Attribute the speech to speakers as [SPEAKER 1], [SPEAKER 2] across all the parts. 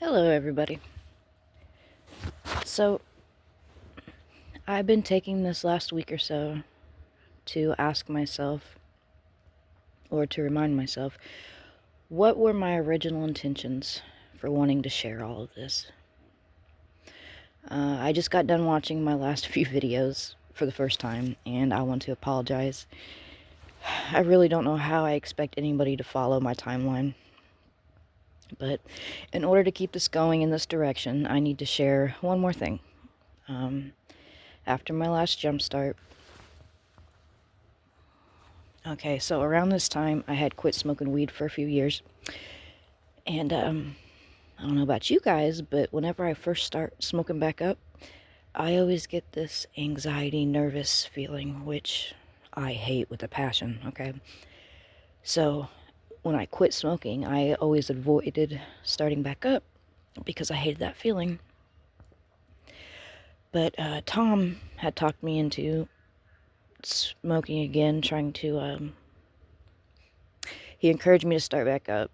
[SPEAKER 1] Hello, everybody. So, I've been taking this last week or so to ask myself, or to remind myself, what were my original intentions for wanting to share all of this? I just got done watching my last few videos for the first time, and I want to apologize. I really don't know how I expect anybody to follow my timeline. But in order to keep this going in this direction, I need to share one more thing. After my last jump start, okay, so around this time, I had quit smoking weed for a few years. And, I don't know about you guys, but whenever I first start smoking back up, I always get this anxiety, nervous feeling, which I hate with a passion, okay? So, when I quit smoking, I always avoided starting back up because I hated that feeling. But, Tom had talked me into smoking again, trying to, he encouraged me to start back up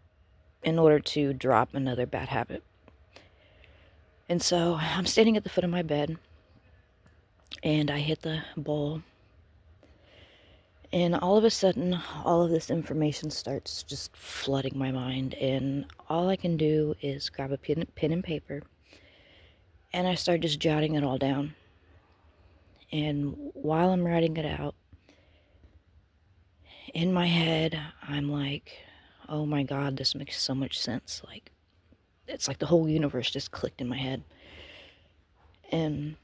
[SPEAKER 1] in order to drop another bad habit. And so I'm standing at the foot of my bed, and I hit the bowl, and all of a sudden, all of this information starts just flooding my mind, and all I can do is grab a pen and paper, and I start just jotting it all down. And while I'm writing it out, in my head, I'm like, oh my God, this makes so much sense. Like, it's like the whole universe just clicked in my head. And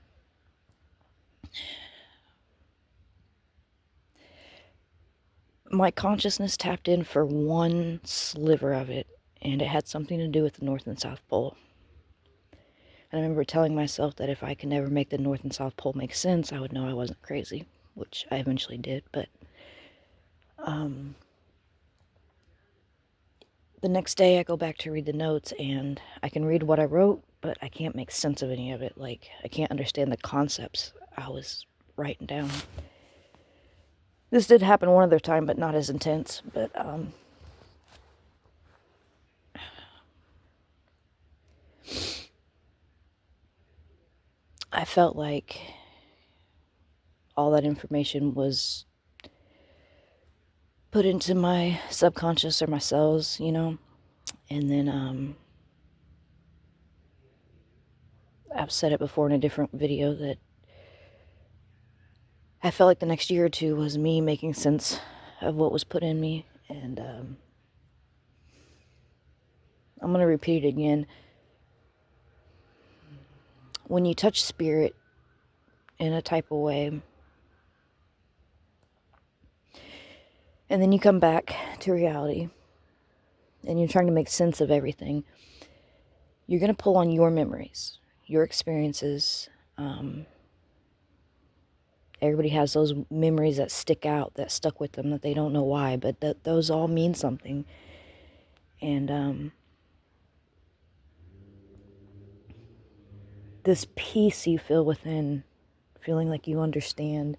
[SPEAKER 1] my consciousness tapped in for one sliver of it, and it had something to do with the North and South Pole. And I remember telling myself that if I could never make the North and South Pole make sense, I would know I wasn't crazy, which I eventually did. But the next day I go back to read the notes, and I can read what I wrote, but I can't make sense of any of it. Like, I can't understand the concepts I was writing down. This did happen one other time, but not as intense. But I felt like all that information was put into my subconscious or my cells, and then I've said it before in a different video that I felt like the next year or two was me making sense of what was put in me, and I'm going to repeat it again. When you touch spirit in a type of way, and then you come back to reality, and you're trying to make sense of everything, you're going to pull on your memories, your experiences. Everybody has those memories that stick out, that stuck with them, that they don't know why, but those all mean something. And this peace you feel within, feeling like you understand.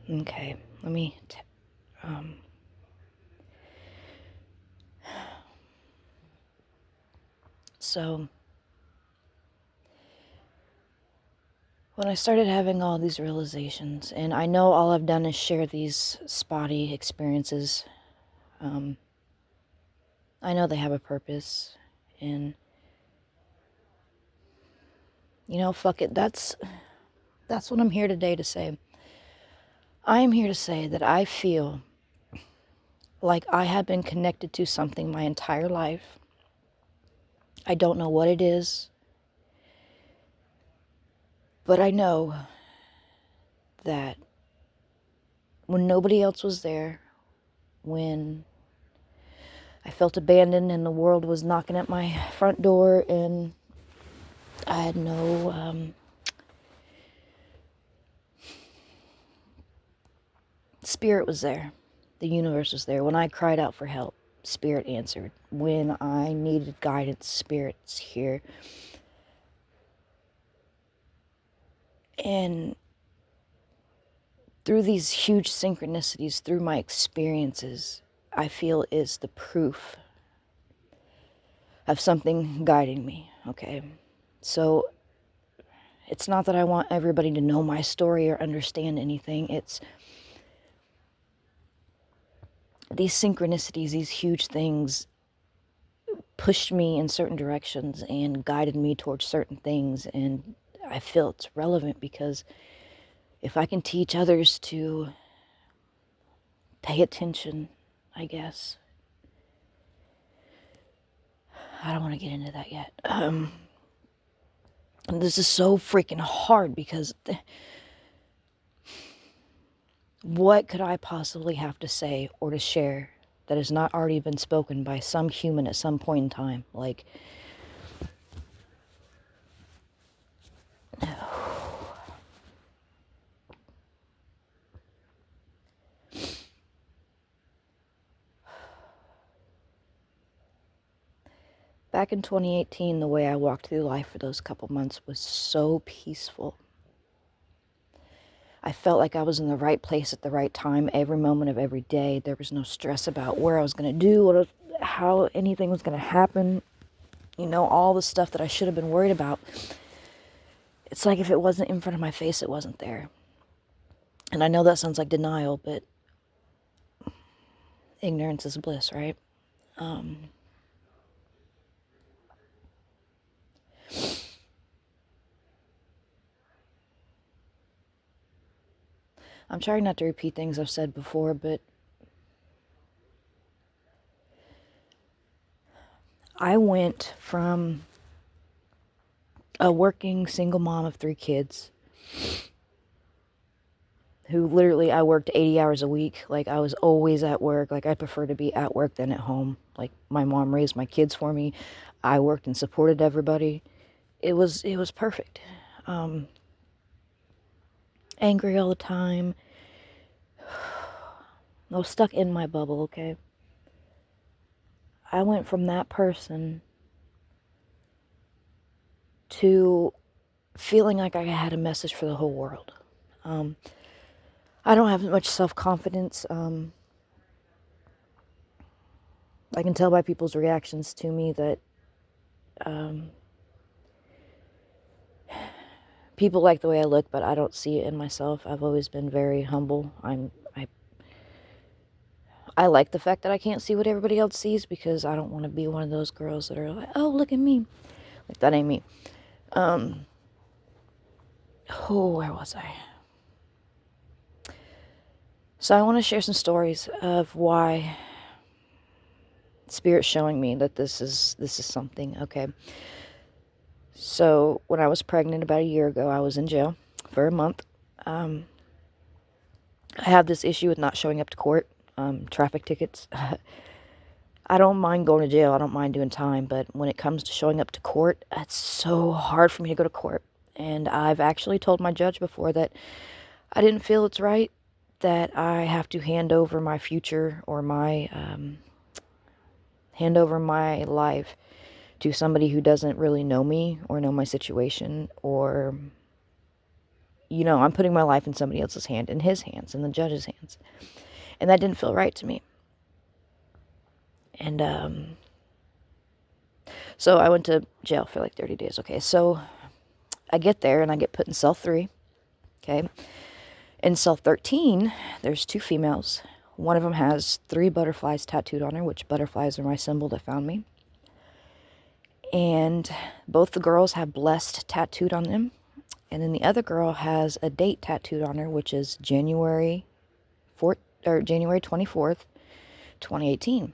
[SPEAKER 1] Okay, let me... So, when I started having all these realizations, and I know all I've done is share these spotty experiences, I know they have a purpose, and, fuck it, that's what I'm here today to say. I am here to say that I feel like I have been connected to something my entire life. I don't know what it is, but I know that when nobody else was there, when I felt abandoned and the world was knocking at my front door and I had no spirit was there. The universe was there. When I cried out for help, spirit answered. When I needed guidance, spirit's here. And through these huge synchronicities, through my experiences, I feel is the proof of something guiding me, okay? So it's not that I want everybody to know my story or understand anything. It's these synchronicities, these huge things pushed me in certain directions and guided me towards certain things. And I feel it's relevant because if I can teach others to pay attention, I guess. I don't want to get into that yet. This is so freaking hard because what could I possibly have to say or to share that has not already been spoken by some human at some point in time? Like, back in 2018, the way I walked through life for those couple months was so peaceful. I felt like I was in the right place at the right time every moment of every day. There was no stress about where I was going to do, how anything was going to happen. You know, all the stuff that I should have been worried about. It's like if it wasn't in front of my face, it wasn't there. And I know that sounds like denial, but ignorance is bliss, right? I'm trying not to repeat things I've said before, but I went from a working single mom of 3 kids who literally, I worked 80 hours a week. Like, I was always at work. Like, I prefer to be at work than at home. Like, my mom raised my kids for me. I worked and supported everybody. It was perfect. Angry all the time. I was stuck in my bubble, okay? I went from that person to feeling like I had a message for the whole world. I don't have much self-confidence. I can tell by people's reactions to me that people like the way I look, but I don't see it in myself. I've always been very humble. I like the fact that I can't see what everybody else sees because I don't want to be one of those girls that are like, oh, look at me. Like, that ain't me. Oh, where was I? So I want to share some stories of why Spirit's showing me that this is something, okay? So when I was pregnant about a year ago, I was in jail for a month. I have this issue with not showing up to court, traffic tickets. I don't mind going to jail. I don't mind doing time. But when it comes to showing up to court, it's so hard for me to go to court. And I've actually told my judge before that I didn't feel it's right that I have to hand over my future or hand over my life to somebody who doesn't really know me or know my situation, or, you know, I'm putting my life in somebody else's hand, in his hands, in the judge's hands. And that didn't feel right to me. And so I went to jail for like 30 days. Okay, so I get there and I get put in cell 3. Okay. In cell 13, there's 2 females. One of them has 3 butterflies tattooed on her, which butterflies are my symbol that found me. And both the girls have blessed tattooed on them. And then the other girl has a date tattooed on her, which is January 24th, 2018.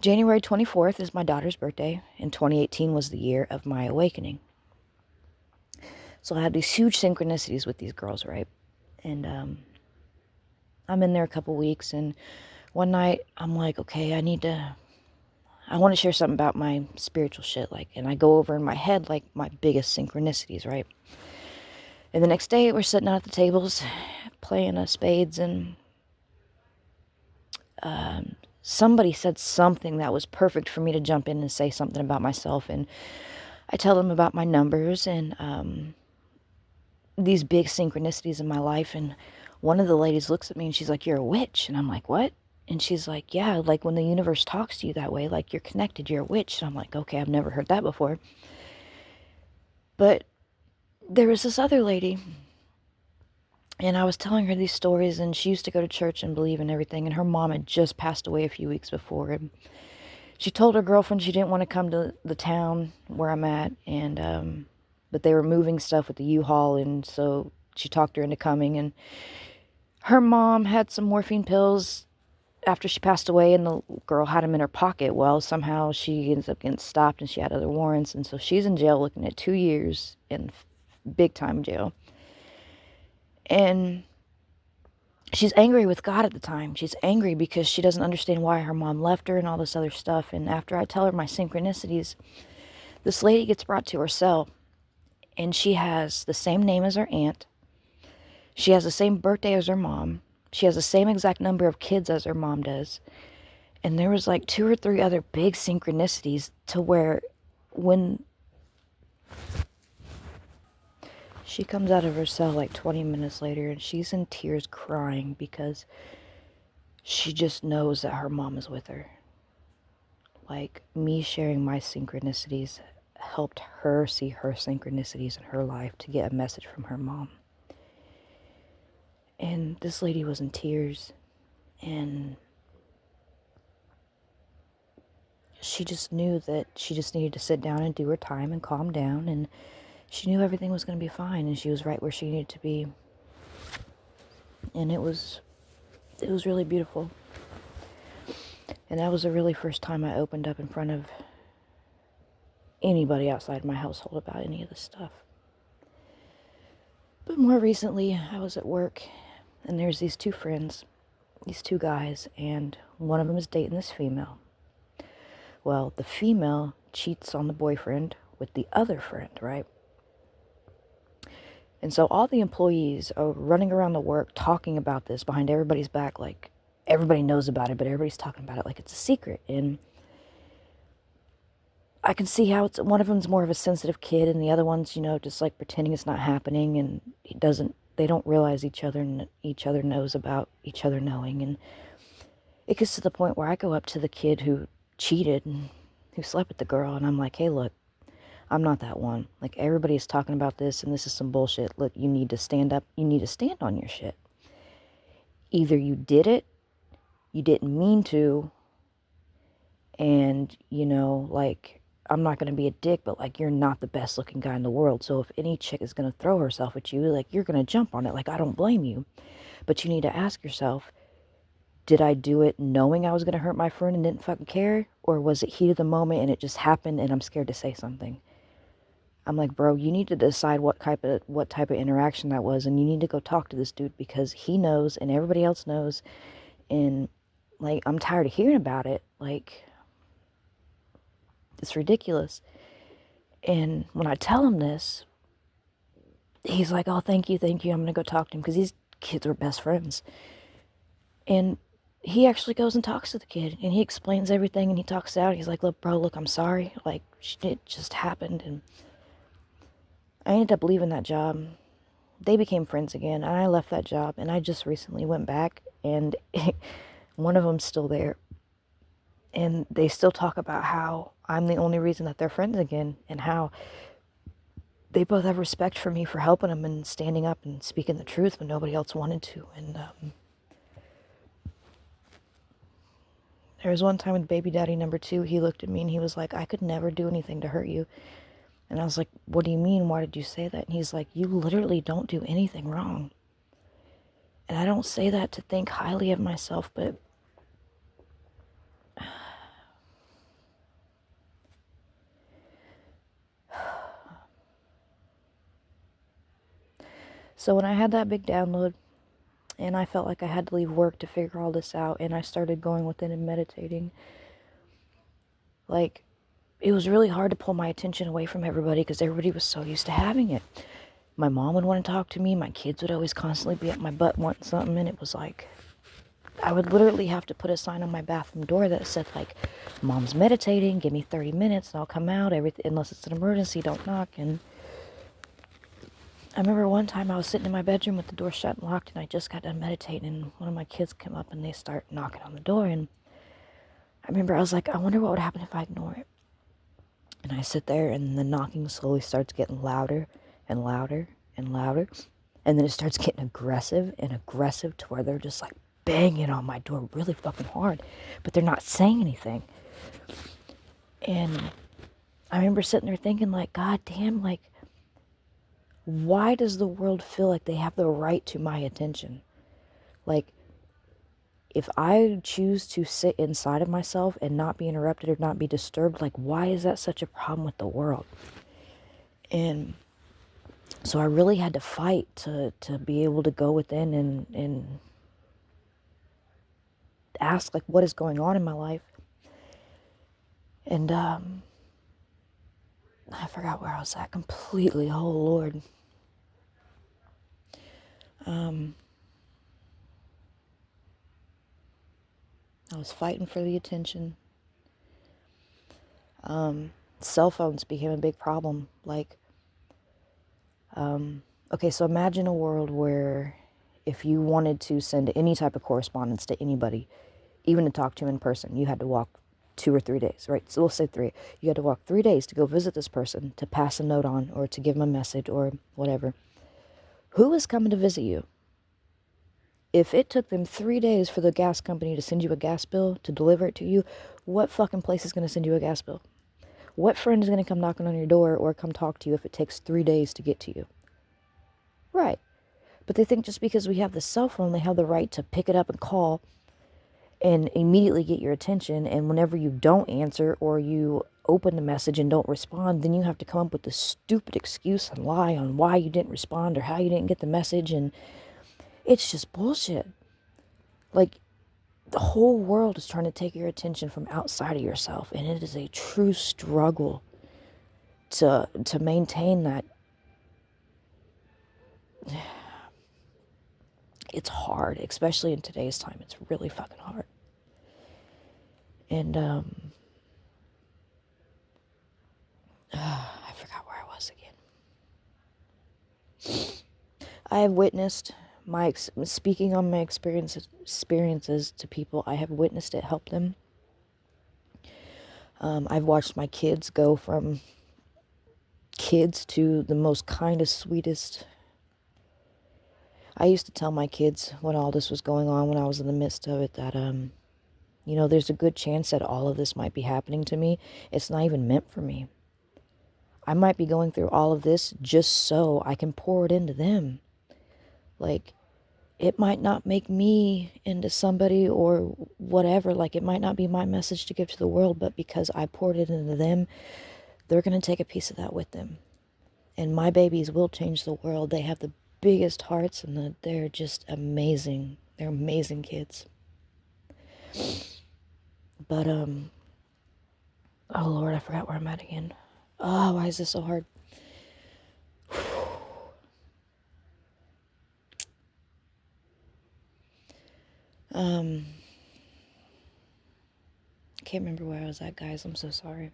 [SPEAKER 1] January 24th is my daughter's birthday, and 2018 was the year of my awakening. So I have these huge synchronicities with these girls, right? And I'm in there a couple weeks, and one night I'm like, okay, I want to share something about my spiritual shit, like, and I go over in my head, like, my biggest synchronicities, right? And the next day, we're sitting out at the tables, playing spades, and somebody said something that was perfect for me to jump in and say something about myself, and I tell them about my numbers and these big synchronicities in my life, and one of the ladies looks at me and she's like, "You're a witch." And I'm like, "What?" And she's like, "Yeah, like when the universe talks to you that way, like you're connected, you're a witch." And I'm like, "Okay, I've never heard that before." But there was this other lady, and I was telling her these stories, and she used to go to church and believe in everything, and her mom had just passed away a few weeks before. And she told her girlfriend she didn't want to come to the town where I'm at, and but they were moving stuff with the U-Haul, and so she talked her into coming. And her mom had some morphine pills after she passed away, and the girl had them in her pocket. Well, somehow she ends up getting stopped, and she had other warrants, and so she's in jail looking at 2 years in big time jail. And she's angry with God at the time. She's angry because she doesn't understand why her mom left her and all this other stuff. And after I tell her my synchronicities, this lady gets brought to her cell, and she has the same name as her aunt. She has the same birthday as her mom. She has the same exact number of kids as her mom does. And there was like 2 or 3 other big synchronicities to where when she comes out of her cell like 20 minutes later, and she's in tears crying because she just knows that her mom is with her. Like, me sharing my synchronicities helped her see her synchronicities in her life to get a message from her mom. And this lady was in tears, and she just knew that she just needed to sit down and do her time and calm down, and she knew everything was going to be fine, and she was right where she needed to be. And it was really beautiful. And that was the really first time I opened up in front of anybody outside my household about any of this stuff. But more recently, I was at work, and there's these 2 friends, these 2 guys, and one of them is dating this female. Well, the female cheats on the boyfriend with the other friend, right? And so all the employees are running around the work talking about this behind everybody's back, like everybody knows about it, but everybody's talking about it like it's a secret. And I can see how it's one of them's more of a sensitive kid, and the other one's, just like pretending it's not happening, and they don't realize each other knows about each other knowing. And it gets to the point where I go up to the kid who cheated and who slept with the girl, and I'm like, "Hey, look, I'm not that one. Like, everybody's talking about this, and this is some bullshit. Look, you need to stand up. You need to stand on your shit. Either you did it, you didn't mean to, and, like, I'm not going to be a dick, but, like, you're not the best looking guy in the world. So if any chick is going to throw herself at you, like, you're going to jump on it. Like, I don't blame you. But you need to ask yourself, did I do it knowing I was going to hurt my friend and didn't fucking care? Or was it heat of the moment and it just happened and I'm scared to say something?" I'm like, "Bro, you need to decide what type of interaction that was, and you need to go talk to this dude because he knows and everybody else knows, and, like, I'm tired of hearing about it. Like, it's ridiculous." And when I tell him this, he's like, "Oh, thank you, I'm going to go talk to him," because these kids were best friends. And he actually goes and talks to the kid, and he explains everything, and he talks it out. He's like, "Look, bro, look, I'm sorry. Like, it just happened." And I ended up leaving that job. They became friends again, and I left that job, and I just recently went back, and one of them's still there. And they still talk about how I'm the only reason that they're friends again, and how they both have respect for me for helping them and standing up and speaking the truth when nobody else wanted to. And there was one time with baby daddy number 2, he looked at me and he was like, "I could never do anything to hurt you." And I was like, "What do you mean? Why did you say that?" And he's like, "You literally don't do anything wrong." And I don't say that to think highly of myself, but so when I had that big download, and I felt like I had to leave work to figure all this out, and I started going within and meditating, like, it was really hard to pull my attention away from everybody because everybody was so used to having it. My mom would want to talk to me. My kids would always constantly be at my butt wanting something, and it was like, I would literally have to put a sign on my bathroom door that said, like, "Mom's meditating, give me 30 minutes and I'll come out, everything, unless it's an emergency, don't knock." And I remember one time I was sitting in my bedroom with the door shut and locked, and I just got done meditating, and one of my kids came up and they start knocking on the door, and I remember I was like, I wonder what would happen if I ignore it. And I sit there, and the knocking slowly starts getting louder and louder and louder, and then it starts getting aggressive and aggressive to where they're just like banging on my door really fucking hard, but they're not saying anything. And I remember sitting there thinking, like, God damn, like, why does the world feel like they have the right to my attention? Like, if I choose to sit inside of myself and not be interrupted or not be disturbed, like, why is that such a problem with the world? And so I really had to fight to be able to go within and ask, like, what is going on in my life? And I forgot where I was at completely. Oh, Lord. I was fighting for the attention. Cell phones became a big problem. Like, okay, so imagine a world where if you wanted to send any type of correspondence to anybody, even to talk to him in person, you had to walk 2 or 3 days, right? So we'll say 3. You had to walk 3 days to go visit this person, to pass a note on, or to give them a message, or whatever. Who is coming to visit you? If it took them 3 days for the gas company to send you a gas bill, to deliver it to you, what fucking place is going to send you a gas bill? What friend is going to come knocking on your door or come talk to you if it takes 3 days to get to you? Right. But they think just because we have the cell phone, they have the right to pick it up and call and immediately get your attention. And whenever you don't answer or you open the message and don't respond, then you have to come up with this stupid excuse and lie on why you didn't respond or how you didn't get the message. And it's just bullshit. Like, the whole world is trying to take your attention from outside of yourself. And it is a true struggle to maintain that. It's hard, especially in today's time. It's really fucking hard. And I forgot where I was again. I have witnessed speaking on my experiences to people. I have witnessed it help them. I've watched my kids go from kids to the most kindest, sweetest. I used to tell my kids when all this was going on, when I was in the midst of it, that you know, there's a good chance that all of this might be happening to me. It's not even meant for me. I might be going through all of this just so I can pour it into them. Like, it might not make me into somebody or whatever. Like, it might not be my message to give to the world, but because I poured it into them, they're going to take a piece of that with them. And my babies will change the world. They have the biggest hearts, and they're just amazing. They're amazing kids. But, oh Lord, I forgot where I'm at again. Oh, why is this so hard? I can't remember where I was at, guys. I'm so sorry.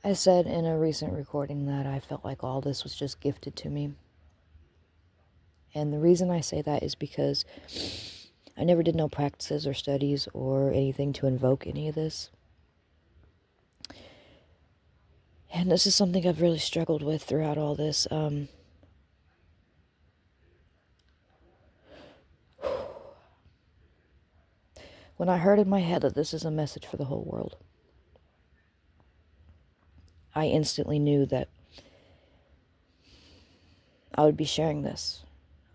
[SPEAKER 1] I said in a recent recording that I felt like all this was just gifted to me. And the reason I say that is because I never did no practices or studies or anything to invoke any of this. And this is something I've really struggled with throughout all this. When I heard in my head that this is a message for the whole world, I instantly knew that I would be sharing this.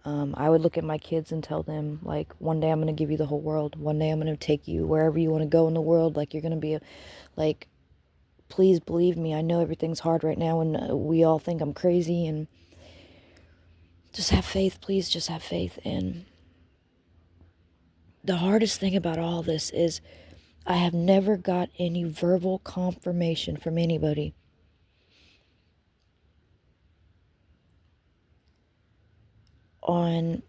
[SPEAKER 1] I would look at my kids and tell them, like, one day I'm going to give you the whole world. One day I'm going to take you wherever you want to go in the world. Like, you're going to be, like, please believe me. I know everything's hard right now, and we all think I'm crazy. And just have faith, please. Just have faith. And the hardest thing about all this is I have never got any verbal confirmation from anybody on,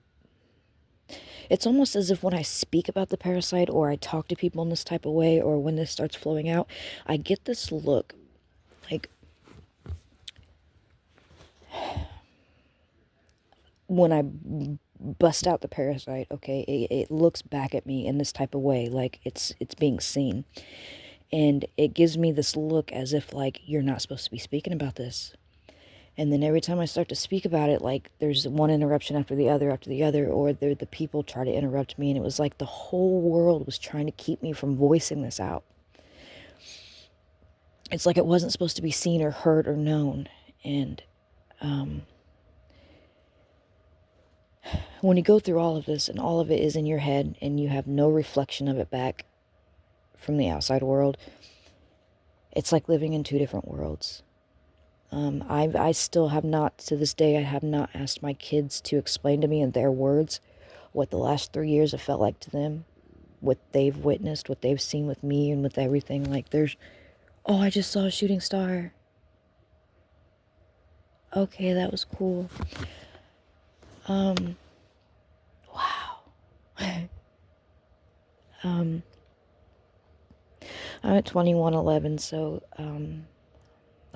[SPEAKER 1] It's almost as if when I speak about the parasite or I talk to people in this type of way or when this starts flowing out, I get this look like when I bust out the parasite, okay, it looks back at me in this type of way, like it's being seen. And it gives me this look as if like you're not supposed to be speaking about this. And then every time I start to speak about it, like there's one interruption after the other, or the people try to interrupt me, and it was like the whole world was trying to keep me from voicing this out. It's like it wasn't supposed to be seen or heard or known. And when you go through all of this and all of it is in your head and you have no reflection of it back from the outside world, it's like living in two different worlds. I still have not, to this day, I have not asked my kids to explain to me in their words what the last 3 years have felt like to them, what they've witnessed, what they've seen with me and with everything. Like oh, I just saw a shooting star. Okay, that was cool. Wow. I'm at 21:11, so I'm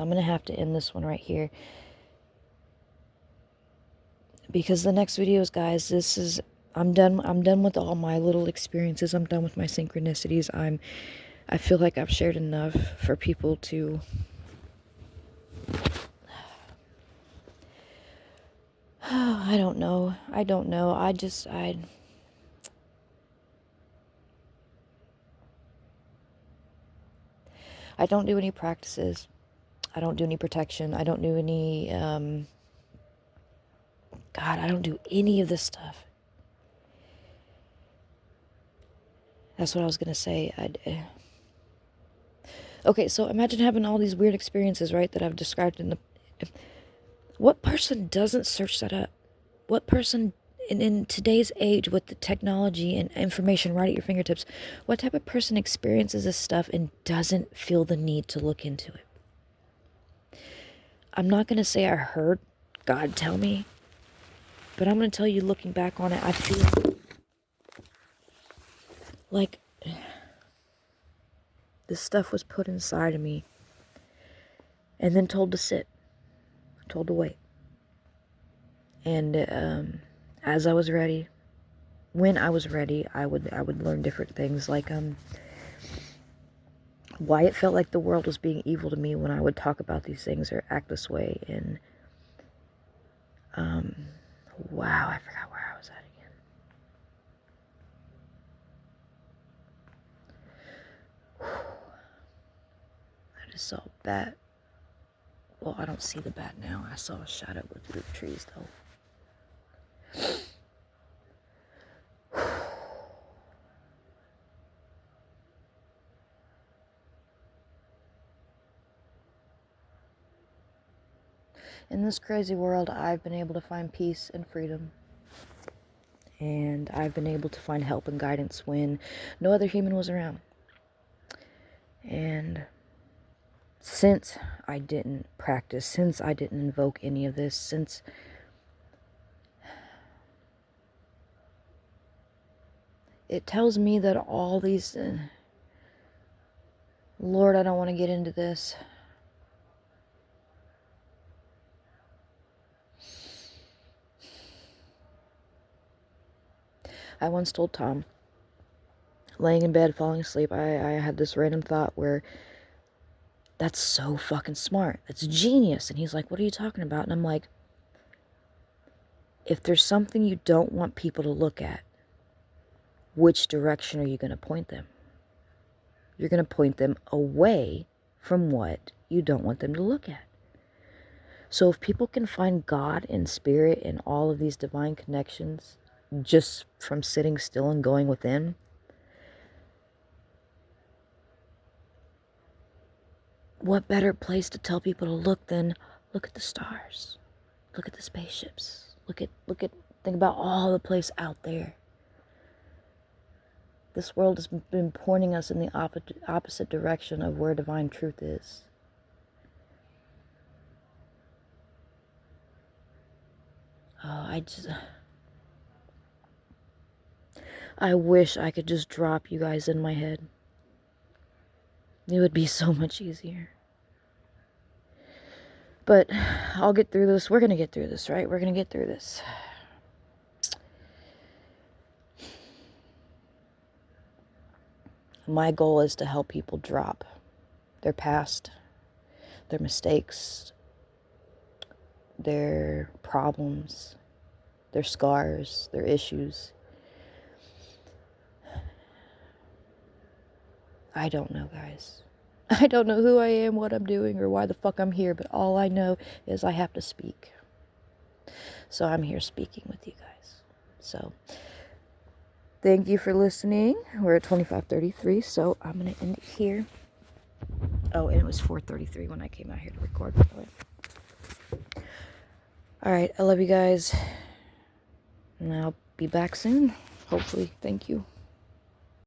[SPEAKER 1] gonna have to end this one right here, because the next videos, guys, I'm done with all my little experiences. I'm done with my synchronicities. I feel like I've shared enough for people to I don't know. I don't know. I don't do any practices. I don't do any protection. I don't do any God, I don't do any of this stuff. That's what I was going to say. Okay, so imagine having all these weird experiences, right, that I've described in the... What person doesn't search that up? What person, in today's age with the technology and information right at your fingertips, what type of person experiences this stuff and doesn't feel the need to look into it? I'm not going to say I heard God tell me, but I'm going to tell you, looking back on it, I feel like this stuff was put inside of me and then told to sit, told to wait. And as I was ready, when I was ready, I would learn different things, like why it felt like the world was being evil to me when I would talk about these things or act this way. And wow, I forgot where I was at again. I just saw a bat. Well, I don't see the bat now. I saw a shadow go through the trees, though. In this crazy world, I've been able to find peace and freedom. And I've been able to find help and guidance when no other human was around. And since I didn't practice, since I didn't invoke any of this, since it tells me that all these... Lord, I don't want to get into this. I once told Tom, laying in bed, falling asleep, I had this random thought where, that's so fucking smart. That's genius. And he's like, what are you talking about? And I'm like, if there's something you don't want people to look at, which direction are you going to point them? You're going to point them away from what you don't want them to look at. So if people can find God and spirit and all of these divine connections just from sitting still and going within, what better place to tell people to look than look at the stars, look at the spaceships, think about all the place out there. This world has been pointing us in the opposite direction of where divine truth is. Oh, I wish I could just drop you guys in my head. It would be so much easier. But I'll get through this. We're going to get through this, right? We're going to get through this. My goal is to help people drop their past, their mistakes, their problems, their scars, their issues. I don't know, guys. I don't know who I am, what I'm doing, or why the fuck I'm here, but all I know is I have to speak. So I'm here speaking with you guys. So thank you for listening. We're at 25:33, so I'm going to end it here. Oh, and it was 4:33 when I came out here to record, by the way. Alright, I love you guys. And I'll be back soon. Hopefully. Thank you.